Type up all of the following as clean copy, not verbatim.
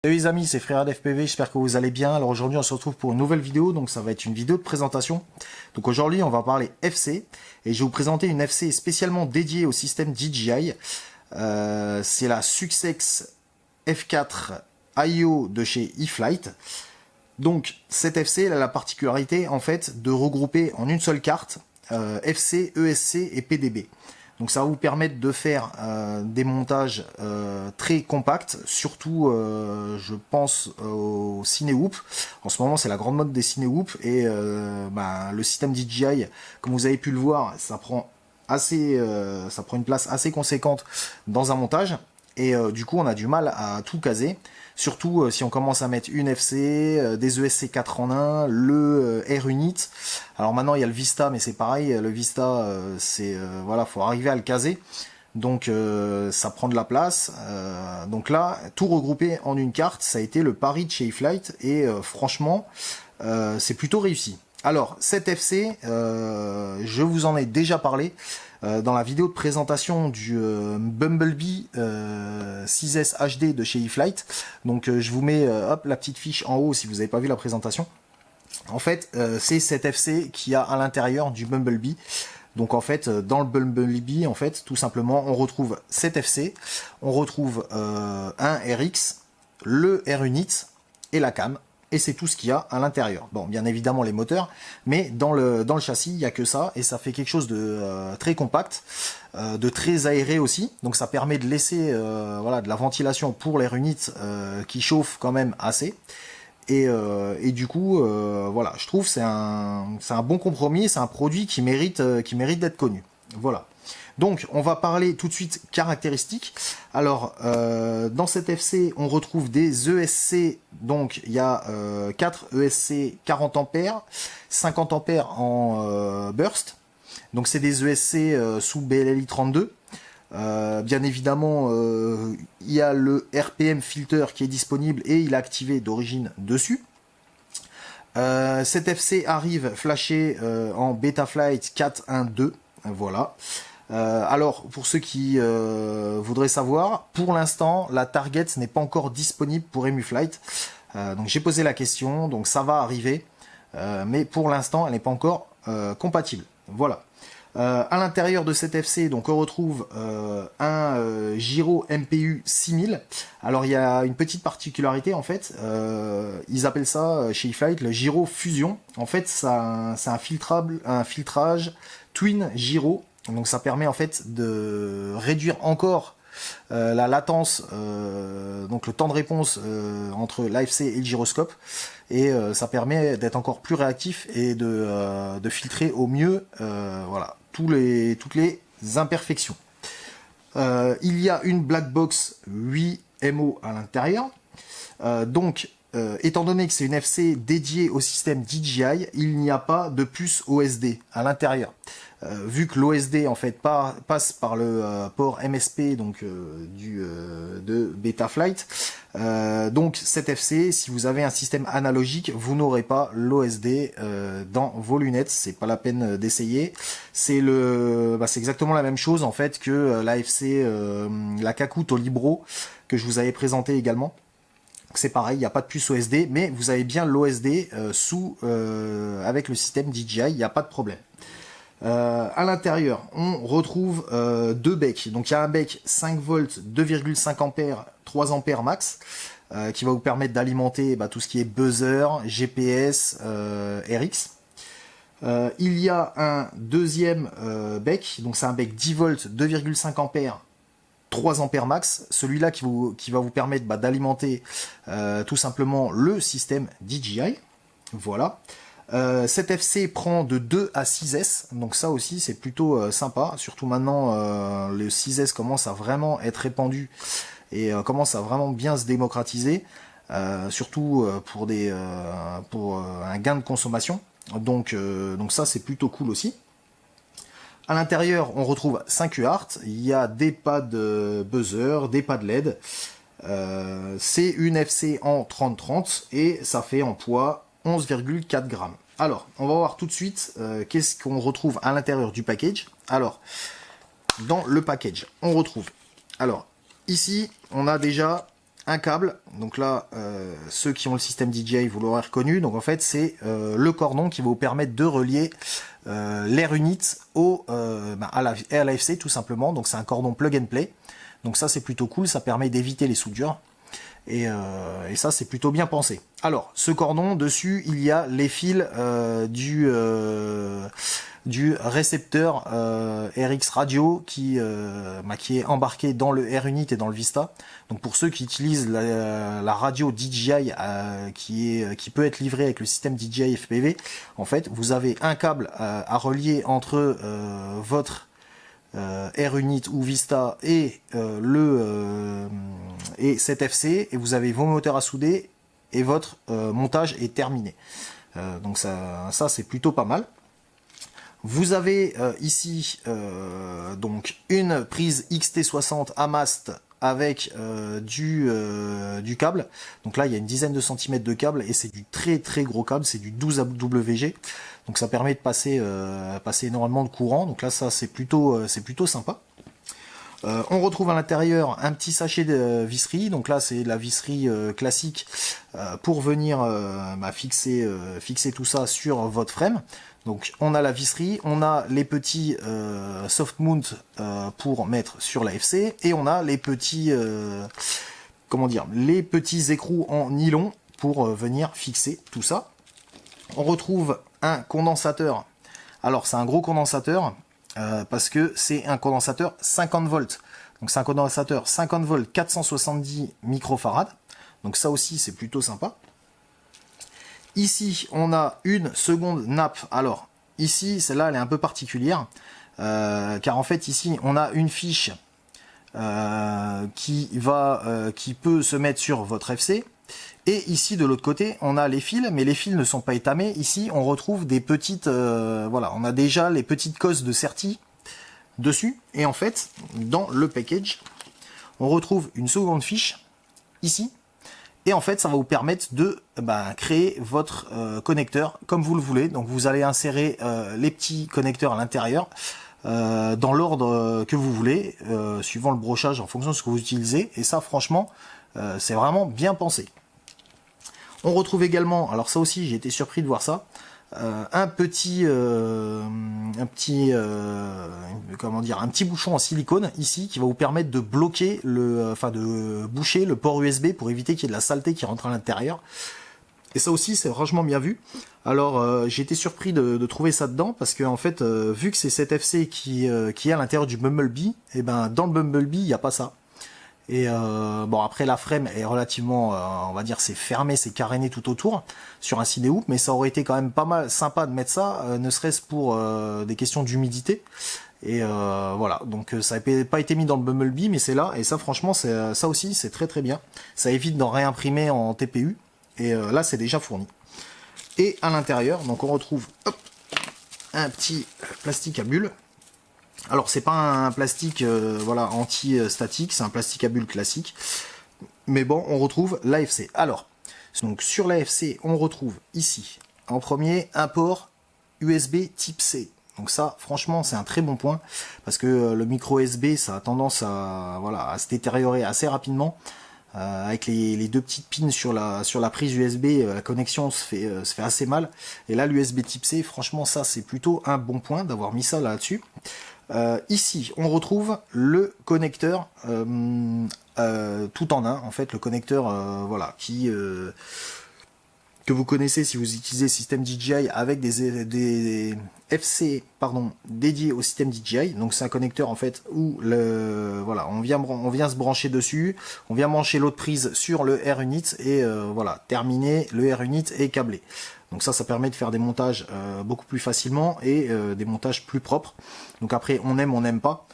Salut les amis, c'est Frère FPV, j'espère que vous allez bien. Alors aujourd'hui on se retrouve pour une nouvelle vidéo, donc ça va être une vidéo de présentation. Donc aujourd'hui on va parler FC, et je vais vous présenter une FC spécialement dédiée au système DJI. C'est la Success F4 IO de chez eFlight. Donc cette FC elle a la particularité en fait de regrouper en une seule carte FC, ESC et PDB. Donc ça va vous permettre de faire des montages très compacts, surtout je pense au Cinehoop. En ce moment c'est la grande mode des Cinehoop et le système DJI, comme vous avez pu le voir, ça prend une place assez conséquente dans un montage. Et du coup on a du mal à tout caser, surtout si on commence à mettre une FC, des ESC 4 en 1, le R-Unit. Alors maintenant il y a le Vista, mais c'est pareil, le Vista voilà, faut arriver à le caser, donc ça prend de la place. Donc là, tout regroupé en une carte, ça a été le pari de chez eFlight, et franchement c'est plutôt réussi. Alors cette FC, je vous en ai déjà parlé dans la vidéo de présentation du Bumblebee 6S HD de chez eFlight. Donc je vous mets hop, la petite fiche en haut si vous n'avez pas vu la présentation. En fait, c'est cette FC qui a à l'intérieur du Bumblebee. Donc en fait, dans le Bumblebee, en fait, tout simplement, on retrouve cette FC, on retrouve un RX, le R-Unit et la cam. Et c'est tout ce qu'il y a à l'intérieur. Bon, bien évidemment les moteurs, mais dans le châssis, il n'y a que ça, et ça fait quelque chose de très compact, de très aéré aussi. Donc ça permet de laisser voilà, de la ventilation pour les R-Unit qui chauffent quand même assez. Et du coup, voilà, je trouve que c'est un bon compromis, c'est un produit qui mérite d'être connu. Voilà. Donc, on va parler tout de suite caractéristiques. Alors, dans cette FC, on retrouve des ESC. Donc, il y a 4 ESC 40 ampères, 50 ampères en burst. Donc, c'est des ESC sous BLLI 32. Bien évidemment, il y a le RPM filter qui est disponible et il est activé d'origine dessus. Cette FC arrive flashée en Betaflight 4.1.2. Voilà. Alors, pour ceux qui voudraient savoir, pour l'instant, la target n'est pas encore disponible pour EmuFlight. Donc j'ai posé la question, donc ça va arriver, mais pour l'instant, elle n'est pas encore compatible. Voilà. À l'intérieur de cette FC, donc on retrouve un gyro MPU 6000. Alors il y a une petite particularité en fait, ils appellent ça chez eFlight le gyro fusion. En fait, c'est un filtrage twin gyro. Donc ça permet en fait de réduire encore la latence, donc le temps de réponse entre l'AFC et le gyroscope, et ça permet d'être encore plus réactif et de filtrer au mieux voilà, toutes les imperfections. Il y a une black box 8 MO à l'intérieur, donc étant donné que c'est une FC dédiée au système DJI, il n'y a pas de puce OSD à l'intérieur. Vu que l'OSD en fait passe par le port MSP donc de Betaflight, donc cette FC, si vous avez un système analogique, vous n'aurez pas l'OSD dans vos lunettes, c'est pas la peine d'essayer. C'est exactement la même chose en fait que la FC, la Kakut au Libro que je vous avais présenté également. C'est pareil, il n'y a pas de puce OSD, mais vous avez bien l'OSD avec le système DJI, il n'y a pas de problème. À l'intérieur, on retrouve deux becs. Donc il y a un bec 5 volts, 2,5 ampères, 3 ampères max, qui va vous permettre d'alimenter tout ce qui est buzzer, GPS, RX. Il y a un deuxième bec, donc c'est un bec 10 volts, 2,5 ampères, 3 ampères max, celui-là qui va vous permettre d'alimenter tout simplement le système DJI. Voilà. Cette FC prend de 2 à 6S, donc ça aussi c'est plutôt sympa, surtout maintenant le 6S commence à vraiment être répandu et commence à vraiment bien se démocratiser, surtout pour un gain de consommation, donc ça c'est plutôt cool aussi. À l'intérieur, on retrouve 5 UART, il y a des pads buzzer, des pads LED. C'est une FC en 30-30 et ça fait en poids 11,4 grammes. Alors, on va voir tout de suite qu'est-ce qu'on retrouve à l'intérieur du package. Alors, dans le package, on retrouve... Alors, ici, on a déjà un câble. Donc là, ceux qui ont le système DJI, vous l'aurez reconnu. Donc en fait, c'est le cordon qui va vous permettre de relier l'Air Unit à la FC tout simplement. Donc c'est un cordon plug and play. Donc ça, c'est plutôt cool. Ça permet d'éviter les soudures. Et ça, c'est plutôt bien pensé. Alors, ce cordon, dessus, il y a les fils du récepteur RX Radio qui est embarqué dans le Air Unit et dans le Vista. Donc pour ceux qui utilisent la radio DJI qui peut être livrée avec le système DJI FPV, en fait, vous avez un câble à relier entre votre Air Unit ou Vista et cet FC, et vous avez vos moteurs à souder et votre montage est terminé. Donc ça c'est plutôt pas mal. Vous avez ici donc une prise XT60 à mast avec du câble. Donc là il y a une dizaine de centimètres de câble et c'est du très très gros câble, c'est du 12 AWG. Donc ça permet de passer énormément de courant. Donc là ça c'est plutôt sympa. On retrouve à l'intérieur un petit sachet de visserie. Donc là c'est la visserie classique pour venir fixer tout ça sur votre frame. Donc on a la visserie, on a les petits soft mount pour mettre sur la FC, et on a les petits les petits écrous en nylon pour venir fixer tout ça. On retrouve un condensateur. Alors c'est un gros condensateur parce que c'est un condensateur 50 volts. Donc c'est un condensateur 50 volts 470 microfarads. Donc ça aussi c'est plutôt sympa. Ici, on a une seconde nappe. Alors, ici, celle-là, elle est un peu particulière. Car en fait, ici, on a une fiche qui peut se mettre sur votre FC. Et ici, de l'autre côté, on a les fils. Mais les fils ne sont pas étamés. Ici, on retrouve des petites... on a déjà les petites cosses de Certi dessus. Et en fait, dans le package, on retrouve une seconde fiche, ici. Et en fait, ça va vous permettre de créer votre connecteur comme vous le voulez. Donc vous allez insérer les petits connecteurs à l'intérieur dans l'ordre que vous voulez, suivant le brochage en fonction de ce que vous utilisez. Et ça, franchement, c'est vraiment bien pensé. On retrouve également, alors ça aussi, j'ai été surpris de voir ça, un petit bouchon en silicone ici qui va vous permettre de bloquer de boucher le port USB pour éviter qu'il y ait de la saleté qui rentre à l'intérieur. Et ça aussi c'est franchement bien vu. Alors j'ai été surpris de trouver ça dedans parce que en fait vu que c'est cet FC qui est à l'intérieur du Bumblebee, et dans le Bumblebee il n'y a pas ça. Et après la frame est relativement, on va dire c'est fermé, c'est caréné tout autour sur un ciné-hoop, mais ça aurait été quand même pas mal sympa de mettre ça, ne serait-ce pour des questions d'humidité. Et voilà, donc ça n'a pas été mis dans le Bumblebee, mais c'est là, et ça franchement, ça aussi c'est très très bien. Ça évite d'en réimprimer en TPU, et là c'est déjà fourni. Et à l'intérieur, donc on retrouve un petit plastique à bulles. Alors c'est pas un plastique anti-statique, c'est un plastique à bulles classique. Mais bon, on retrouve l'AFC. Alors, donc sur l'AFC, on retrouve ici, en premier, un port USB type C. Donc ça, franchement, c'est un très bon point, parce que le micro USB, ça a tendance à se détériorer assez rapidement. Avec les deux petites pins sur la prise USB, la connexion se fait assez mal. Et là, l'USB type C, franchement, ça, c'est plutôt un bon point d'avoir mis ça là-dessus. Ici, on retrouve le connecteur tout en un, en fait, le connecteur que vous connaissez si vous utilisez le système DJI avec des FC dédiés au système DJI. Donc c'est un connecteur en fait où on vient se brancher dessus, on vient brancher l'autre prise sur le Air Unit et terminé, le Air Unit est câblé. Donc ça permet de faire des montages beaucoup plus facilement et des montages plus propres. Donc après on n'aime pas.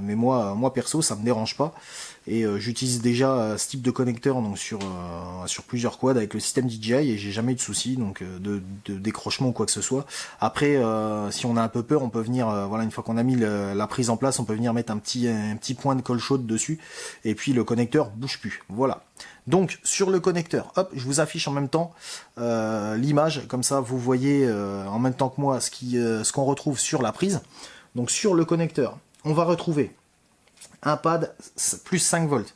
Mais moi perso ça me dérange pas et j'utilise déjà ce type de connecteur donc sur plusieurs quads avec le système DJI et j'ai jamais eu de soucis donc de décrochement ou quoi que ce soit. Après si on a un peu peur on peut venir une fois qu'on a mis la prise en place on peut venir mettre un petit point de colle chaude dessus et puis le connecteur bouge plus. Voilà. Donc sur le connecteur, hop, je vous affiche en même temps l'image, comme ça vous voyez en même temps que moi ce qu'on retrouve sur la prise. Donc sur le connecteur, on va retrouver un pad plus 5 volts.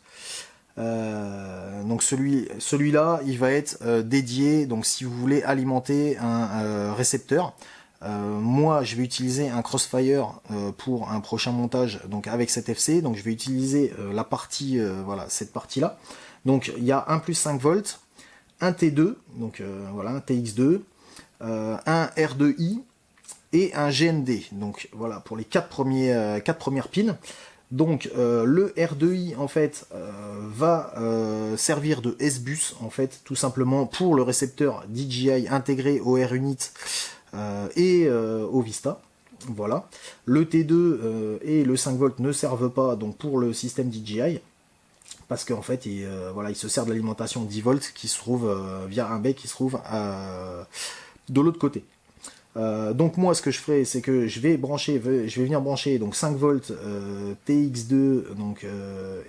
Donc celui-là, il va être dédié, donc si vous voulez alimenter un récepteur. Moi, je vais utiliser un Crossfire pour un prochain montage, donc avec cet FC. Donc je vais utiliser la partie, voilà, cette partie-là. Donc il y a un plus 5 volts, un T2, donc voilà, un TX2, un R2i et un GND. Donc voilà, pour les quatre premières pins. Donc le R2i en fait va servir de S-Bus en fait tout simplement pour le récepteur DJI intégré au R-Unit et au Vista. Voilà. Le T2 et le 5 volts ne servent pas donc pour le système DJI parce qu'en fait voilà, il se sert de l'alimentation 10 volts qui se trouve via un bec qui se trouve de l'autre côté. Donc moi ce que je ferai c'est que je vais venir brancher donc 5 volts TX2 donc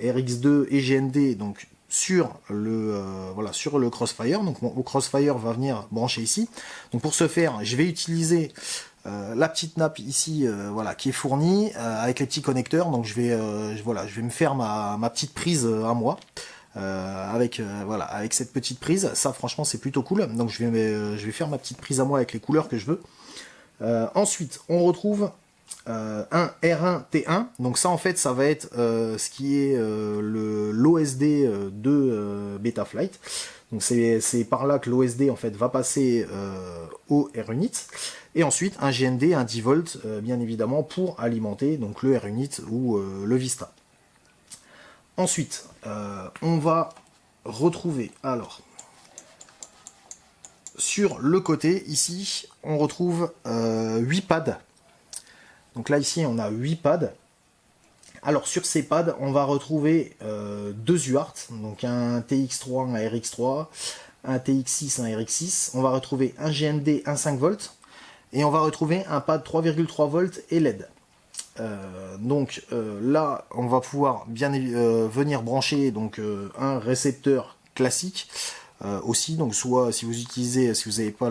RX2 et GND donc sur le voilà, sur le Crossfire. Donc mon Crossfire va venir brancher ici. Donc pour ce faire je vais utiliser la petite nappe ici voilà, qui est fournie avec les petits connecteurs. Donc voilà, je vais me faire ma petite prise à moi. Voilà, avec cette petite prise, ça franchement c'est plutôt cool. Donc je vais faire ma petite prise à moi avec les couleurs que je veux. Ensuite on retrouve un R1T1, donc ça en fait ça va être ce qui est l'OSD de Betaflight. Donc c'est par là que l'OSD en fait va passer au R-Unit. Et ensuite un GND, un 10 volts bien évidemment pour alimenter donc le R-Unit ou le Vista. Ensuite, on va retrouver, alors, sur le côté, ici, on retrouve 8 pads. Donc là, ici, on a 8 pads. Alors, sur ces pads, on va retrouver 2 UART, donc un TX3, un RX3, un TX6, un RX6. On va retrouver un GND, un 5 volts. Et on va retrouver un pad 3,3 volts et LED. Donc là on va pouvoir bien venir brancher donc un récepteur classique aussi, donc soit si vous n'avez pas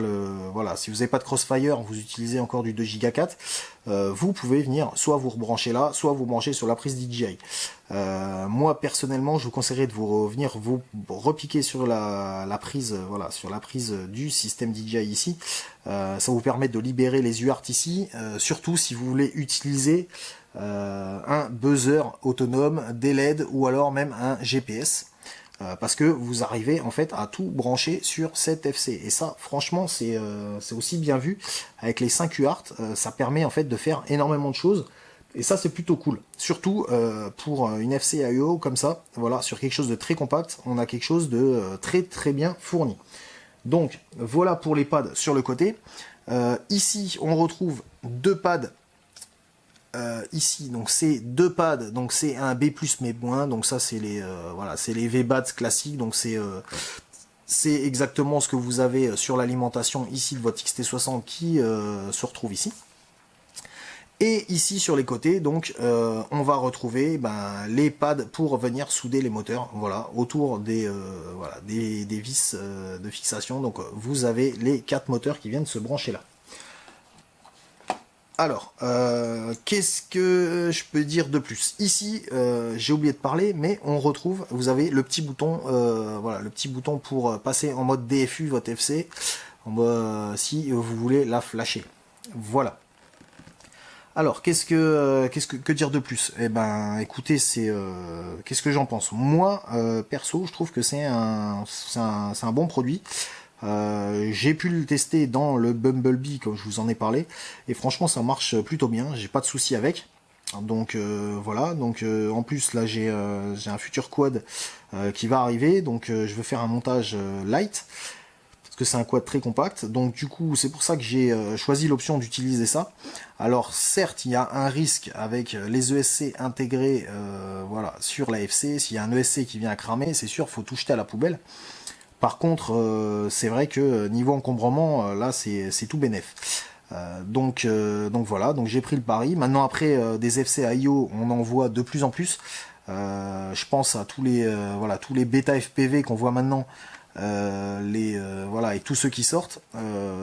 si vous n'avez pas de Crossfire, vous utilisez encore du 2 Go 4, vous pouvez venir soit vous rebrancher là, soit vous brancher sur la prise DJI. Moi personnellement je vous conseillerais de venir vous repiquer sur la prise, voilà, sur la prise du système DJI ici. Ça vous permet de libérer les UART ici, surtout si vous voulez utiliser un buzzer autonome, des LED ou alors même un GPS. Parce que vous arrivez en fait à tout brancher sur cette FC, et ça franchement c'est aussi bien vu avec les 5 UART. Ça permet en fait de faire énormément de choses, et ça c'est plutôt cool, surtout pour une FC AEO comme ça. Voilà, sur quelque chose de très compact, on a quelque chose de très très bien fourni. Donc voilà pour les pads sur le côté. Ici on retrouve 2 pads. Ici donc c'est 2 pads, donc c'est un B+ mais moins, donc ça c'est les voilà, c'est les V-Bats classiques, donc c'est exactement ce que vous avez sur l'alimentation ici de votre XT60 qui se retrouve ici. Et ici sur les côtés donc on va retrouver les pads pour venir souder les moteurs, voilà, autour des voilà, des vis de fixation. Donc vous avez les 4 moteurs qui viennent se brancher là. Alors, qu'est-ce que je peux dire de plus? Ici, j'ai oublié de parler, mais on retrouve, vous avez le petit bouton, voilà, le petit bouton pour passer en mode DFU votre FC, si vous voulez la flasher. Voilà. Alors, que dire de plus? Eh ben, écoutez, qu'est-ce que j'en pense? Moi, perso, je trouve que c'est un bon produit. J'ai pu le tester dans le Bumblebee comme je vous en ai parlé, et franchement ça marche plutôt bien, j'ai pas de soucis avec. Donc voilà, donc en plus là j'ai un futur quad qui va arriver, donc je veux faire un montage light parce que c'est un quad très compact, donc du coup c'est pour ça que j'ai choisi l'option d'utiliser ça. Alors certes il y a un risque avec les ESC intégrés voilà, sur la FC. S'il y a un ESC qui vient à cramer, c'est sûr, faut tout jeter à la poubelle. Par contre, c'est vrai que niveau encombrement, là c'est tout bénef. Donc voilà, donc j'ai pris le pari. Maintenant après des FC IO, on en voit de plus en plus. Je pense à tous les voilà, tous les bêta FPV qu'on voit maintenant, voilà, et tous ceux qui sortent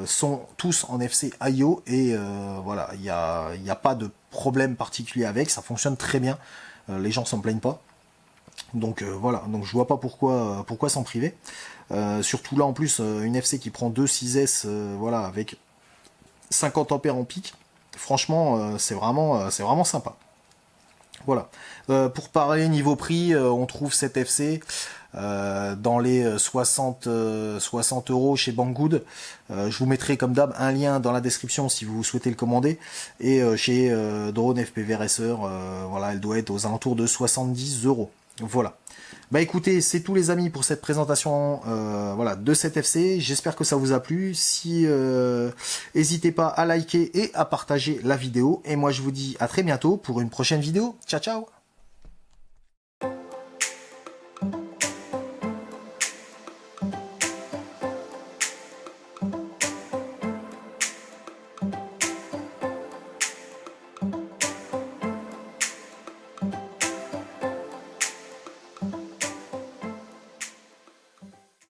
sont tous en FC IO, et voilà, il y a pas de problème particulier avec, ça fonctionne très bien. Les gens s'en plaignent pas. Donc voilà, donc je vois pas pourquoi s'en priver. Surtout là en plus, une FC qui prend 2 6S, voilà, avec 50 ampères en pic. Franchement, c'est vraiment sympa. Voilà. Pour parler niveau prix, on trouve cette FC dans les 60 euros chez Banggood. Je vous mettrai comme d'hab un lien dans la description si vous souhaitez le commander. Et chez Drone FPV Racer, voilà, elle doit être aux alentours de 70 euros. Voilà. Bah écoutez, c'est tout les amis pour cette présentation voilà, de cette FC. J'espère que ça vous a plu. Si n'hésitez pas à liker et à partager la vidéo. Et moi je vous dis à très bientôt pour une prochaine vidéo. Ciao ciao.